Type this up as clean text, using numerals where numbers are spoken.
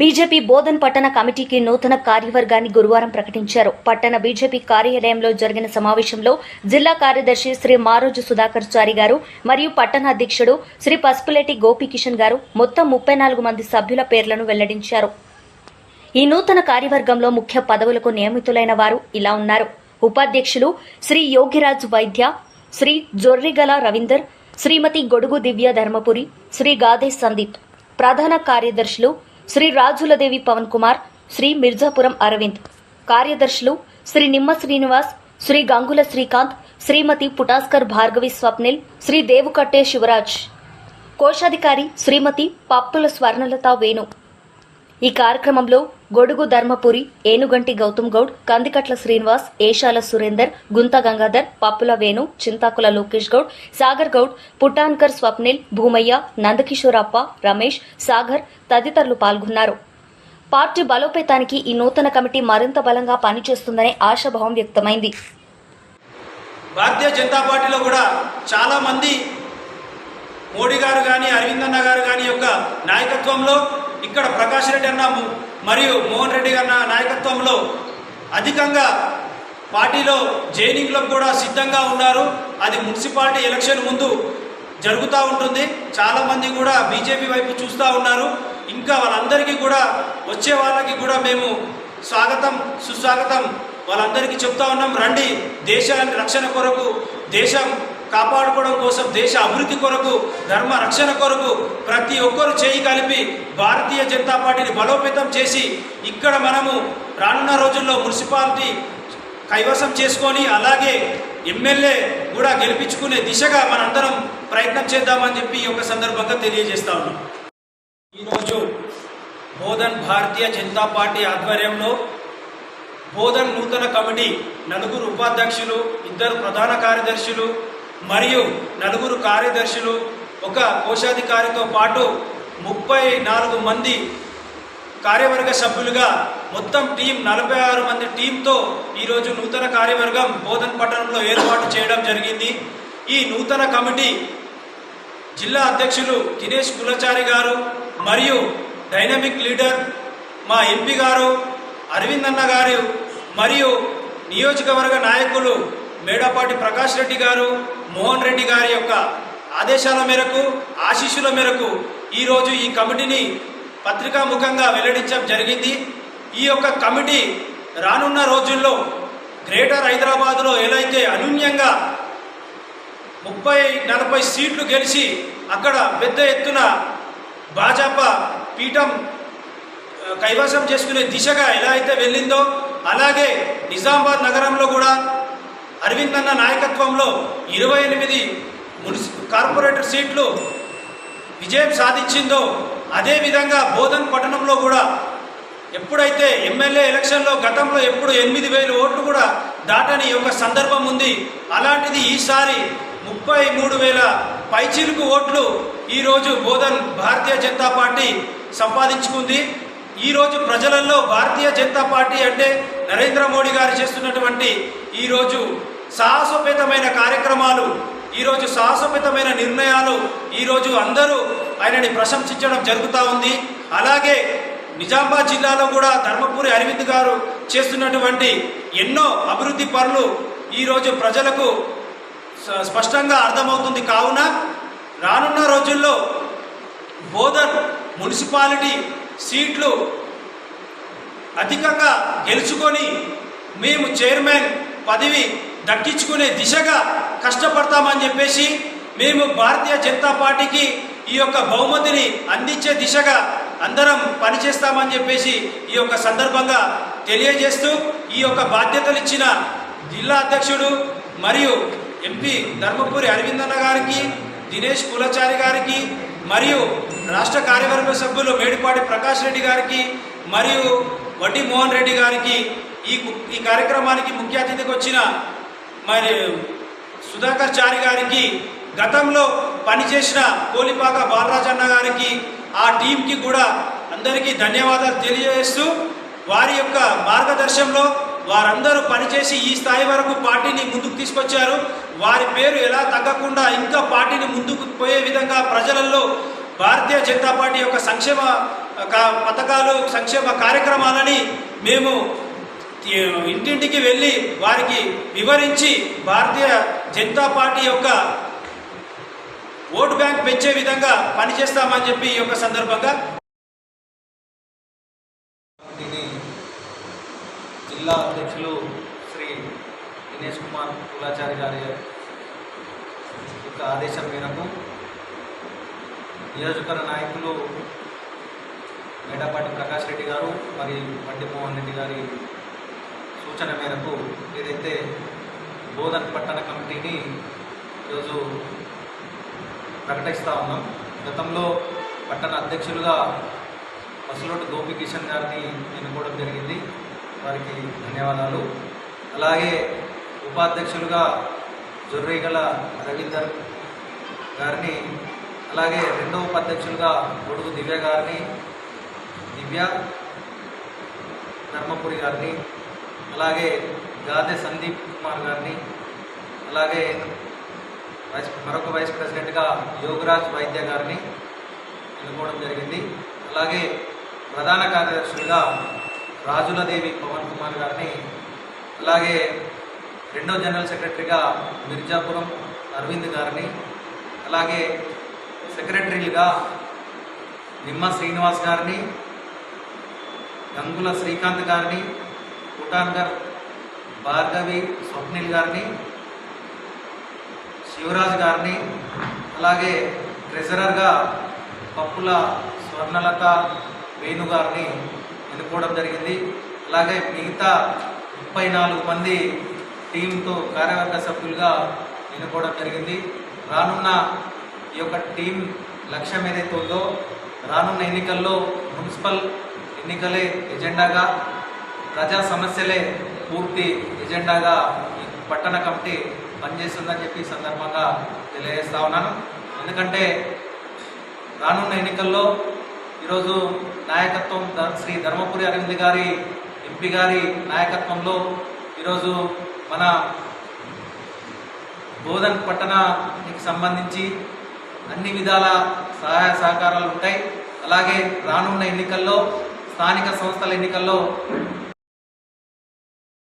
BJP Bodhan పట్టణ కమిటీకి నూతన కార్యవర్గాన్ని గురువారం ప్రకటించారు. పట్టణ బీజేపీ కార్యాలయంలో జరిగిన సమావేశంలో జిల్లా కార్యదర్శి శ్రీ మారోజు సుధాకర్ చారి గారు మరియు పట్టణ అధ్యక్షుడు శ్రీ పసుపులేటి గోపీకిషన్ గారు మొత్తం 34 మంది సభ్యుల పేర్లను వెల్లడించారు. ఈ నూతన కార్యవర్గంలో ముఖ్య పదవులకు నియమితులైన వారు ఇలా ఉన్నారు. ఉపాధ్యక్షులు శ్రీ యోగిరాజ్ వైద్య, శ్రీ జొర్రిగల రవీందర్, శ్రీమతి గొడుగు దివ్య ధర్మపురి, శ్రీ గాదే సందీప్. ప్రధాన కార్యదర్శులు శ్రీ రాజులదేవి పవన్ కుమార్, శ్రీ మిర్జాపురం అరవింద్. కార్యదర్శులు శ్రీ నిమ్మ శ్రీనివాస్, శ్రీ గంగుల శ్రీకాంత్, శ్రీమతి పుటాస్కర్ భార్గవి స్వప్నిల్, శ్రీ దేవుకట్టే శివరాజ్. కోశాధికారి శ్రీమతి పప్పుల స్వర్ణలత వేణు. ఈ కార్యక్రమంలో గొడుగు ధర్మపురి, ఏనుగంటి గౌతమ్ గౌడ్, కందికట్ల శ్రీనివాస్, ఏషాల సురేందర్, గుంత గంగాధర్, పప్పుల వేణు, చింతాకుల లోకేష్ గౌడ్, సాగర్ గౌడ్, పుట్టాన్కర్ స్వప్నిల్, భూమయ్య, నందకిషోరప్ప, రమేష్, సాగర్ తదితరులు పాల్గొన్నారు. పార్టీ బలోపేతానికి ఈ నూతన కమిటీ మరింత బలంగా పనిచేస్తుందనే ఆశాభావం వ్యక్తమైంది. భారతీయ జనతా పార్టీలో కూడా చాలా మంది మోడీ గారు కానీ అరవింద్ అన్న గారు కానీ యొక్క నాయకత్వంలో, ఇక్కడ ప్రకాష్ రెడ్డి అన్న మరియు మోహన్ రెడ్డి అన్న నాయకత్వంలో అధికంగా పార్టీలో జైనింగ్లో కూడా సిద్ధంగా ఉన్నారు. అది మున్సిపాలిటీ ఎలక్షన్ ముందు జరుగుతూ ఉంటుంది. చాలామంది కూడా బీజేపీ వైపు చూస్తూ ఉన్నారు. ఇంకా వాళ్ళందరికీ కూడా వచ్చే వాళ్ళకి కూడా మేము స్వాగతం సుస్వాగతం వాళ్ళందరికీ చెప్తా ఉన్నాం. రండి, దేశాన్ని రక్షణ కొరకు, దేశం కాపాడుకోవడం కోసం, దేశ అభివృద్ధి కొరకు, ధర్మ రక్షణ కొరకు ప్రతి ఒక్కరు చేయి కలిపి భారతీయ జనతా పార్టీని బలోపేతం చేసి ఇక్కడ మనము రానున్న రోజుల్లో మున్సిపాలిటీ కైవసం చేసుకొని అలాగే ఎమ్మెల్యే కూడా గెలిపించుకునే దిశగా మనందరం ప్రయత్నం చేద్దామని చెప్పి ఈ యొక్క సందర్భంగా తెలియజేస్తా ఉన్నాం. ఈరోజు బోధన్ భారతీయ జనతా పార్టీ ఆధ్వర్యంలో బోధన్ నూతన కమిటీ 4 ఉపాధ్యక్షులు, 2 ప్రధాన కార్యదర్శులు మరియు 4 కార్యదర్శులు, 1 కోశాధికారితో పాటు 34 మంది కార్యవర్గ సభ్యులుగా మొత్తం టీం 46 మంది టీంతో ఈరోజు నూతన కార్యవర్గం బోధన్ పట్టణంలో ఏర్పాటు చేయడం జరిగింది. ఈ నూతన కమిటీ జిల్లా అధ్యక్షులు దినేష్ కులచారి గారు మరియు డైనమిక్ లీడర్ మా ఎంపీ గారు అరవింద్ అన్న గారు మరియు నియోజకవర్గ నాయకులు మేడాపాటి ప్రకాష్ రెడ్డి గారు, మోహన్ రెడ్డి గారి యొక్క ఆదేశాల మేరకు, ఆశీస్సుల మేరకు ఈరోజు ఈ కమిటీని పత్రికాముఖంగా వెల్లడించడం జరిగింది. ఈ యొక్క కమిటీ రానున్న రోజుల్లో గ్రేటర్ హైదరాబాద్లో ఎలా అయితే అనూన్యంగా 30-40 సీట్లు గెలిచి అక్కడ పెద్ద ఎత్తున భాజపా పీఠం కైవసం చేసుకునే దిశగా ఎలా అయితే వెళ్ళిందో, అలాగే నిజామాబాద్ నగరంలో కూడా అరవింద్ అన్న నాయకత్వంలో 28 కార్పొరేటర్ సీట్లు విజయం సాధించిందో, అదేవిధంగా బోధన్ పట్టణంలో కూడా ఎప్పుడైతే ఎమ్మెల్యే ఎలక్షన్లో గతంలో ఎప్పుడు 8,000 ఓట్లు కూడా దాటని ఒక సందర్భం ఉంది. అలాంటిది ఈసారి 33,000 పైచిలుకు ఓట్లు ఈరోజు బోధన్ భారతీయ జనతా పార్టీ సంపాదించుకుంది. ఈరోజు ప్రజలలో భారతీయ జనతా పార్టీ అంటే నరేంద్ర మోడీ గారు చేస్తున్నటువంటి ఈరోజు సాహసోపేతమైన కార్యక్రమాలు, ఈరోజు సాహసోపేతమైన నిర్ణయాలు ఈరోజు అందరూ ఆయనని ప్రశంసించడం జరుగుతూ ఉంది. అలాగే నిజామాబాద్ జిల్లాలో కూడా ధర్మపురి అరవింద్ గారు చేస్తున్నటువంటి ఎన్నో అభివృద్ధి పనులు ఈరోజు ప్రజలకు స్పష్టంగా అర్థమవుతుంది. కావున రానున్న రోజుల్లో బోధన్ మున్సిపాలిటీ సీట్లు అధికంగా గెలుచుకొని మేము చైర్మన్ పదవి దక్కించుకునే దిశగా కష్టపడతామని చెప్పేసి, మేము భారతీయ జనతా పార్టీకి ఈ యొక్క బహుమతిని అందించే దిశగా అందరం పనిచేస్తామని చెప్పేసి ఈ యొక్క సందర్భంగా తెలియజేస్తూ, ఈ యొక్క బాధ్యతలు ఇచ్చిన జిల్లా అధ్యక్షుడు మరియు ఎంపీ ధర్మపురి అరవింద్ అన్న గారికి, దినేష్ కులచారి గారికి మరియు రాష్ట్ర కార్యవర్గ సభ్యులు మేడిపాటి ప్రకాష్ రెడ్డి గారికి మరియు వడ్డీ మోహన్ రెడ్డి గారికి, ఈ కార్యక్రమానికి ముఖ్య అతిథికి వచ్చిన మరి సుధాకర్ చారి గారికి, గతంలో పనిచేసిన కోలిపాక బాలరాజన్న గారికి, ఆ టీంకి కూడా అందరికీ ధన్యవాదాలు తెలియజేస్తూ, వారి యొక్క మార్గదర్శనంలో వారందరూ పనిచేసి ఈ స్థాయి వరకు పార్టీని ముందుకు తీసుకొచ్చారు. వారి పేరు ఎలా తగ్గకుండా ఇంకా పార్టీని ముందుకు పోయే విధంగా ప్రజలలో భారతీయ జనతా పార్టీ యొక్క సంక్షేమ పథకాలు సంక్షేమ కార్యక్రమాలని మేము ఇంటింటికి వెళ్ళి వారికి వివరించి భారతీయ జనతా పార్టీ యొక్క ఓటు బ్యాంక్ పెంచే విధంగా పనిచేస్తామని చెప్పి ఈ యొక్క సందర్భంగా జిల్లా అధ్యక్షులు శ్రీ దినేష్ కుమార్ కులాచారి గారి యొక్క ఆదేశం మేరకు నియోజకవర్గ నాయకులు మేడపాటి ప్రకాష్ రెడ్డి గారు మరియు వడ్డి మోహన్ రెడ్డి గారి సూచన మేరకు ఏదైతే బోధన్ పట్టణ కమిటీని ఈరోజు ప్రకటిస్తూ ఉన్నాం. గతంలో పట్టణ అధ్యక్షులుగా మసులోటి గోపికిషన్ గారిని ఎన్నుకోవడం జరిగింది. వారికి ధన్యవాదాలు. అలాగే ఉపాధ్యక్షులుగా జొర్రేగల రవీందర్ గారిని, అలాగే రెండవ ఉపాధ్యక్షులుగా గొడుగు దివ్య గారిని, దివ్య ధర్మపురి గారిని, అలాగే గాదె సందీప్ కుమార్ గారిని, అలాగే మరొక వైస్ ప్రెసిడెంట్గా యోగరాజ్ వైద్య గారిని ఎన్నుకోవడం జరిగింది. అలాగే ప్రధాన కార్యదర్శులుగా రాజులదేవి పవన్ కుమార్ గారిని, అలాగే రెండో జనరల్ సెక్రటరీగా మిర్జాపురం అరవింద్ గారిని, అలాగే సెక్రటరీలుగా నిమ్మ శ్రీనివాస్ గారిని, గంగుల శ్రీకాంత్ గారిని, కుటాన్గర్ భార్గవి స్వప్నిల్ గారిని, శివరాజ్ గారిని, అలాగే ట్రెజరర్గా పప్పుల స్వర్ణలత వేణు గారిని ఎన్నుకోవడం జరిగింది. అలాగే మిగతా 34 మంది టీంతో కార్యవర్గ సభ్యులుగా ఎన్నుకోవడం జరిగింది. రానున్న ఈ యొక్క టీం లక్ష్యం ఏదైతే ఉందో, రానున్న ఎన్నికల్లో మున్సిపల్ ఎన్నికలే ఎజెండాగా, ప్రజా సమస్యలే పూర్తి ఎజెండాగా ఈ పట్టణ కమిటీ పనిచేస్తుందని చెప్పి సందర్భంగా తెలియజేస్తా ఉన్నాను. ఎందుకంటే రానున్న ఎన్నికల్లో ఈరోజు నాయకత్వం శ్రీ ధర్మపురి అరవింద్ గారి ఎంపీ గారి నాయకత్వంలో ఈరోజు మన బోధన్ పట్టణానికి సంబంధించి అన్ని విధాల సహాయ సహకారాలు ఉంటాయి. అలాగే రానున్న ఎన్నికల్లో స్థానిక సంస్థల ఎన్నికల్లో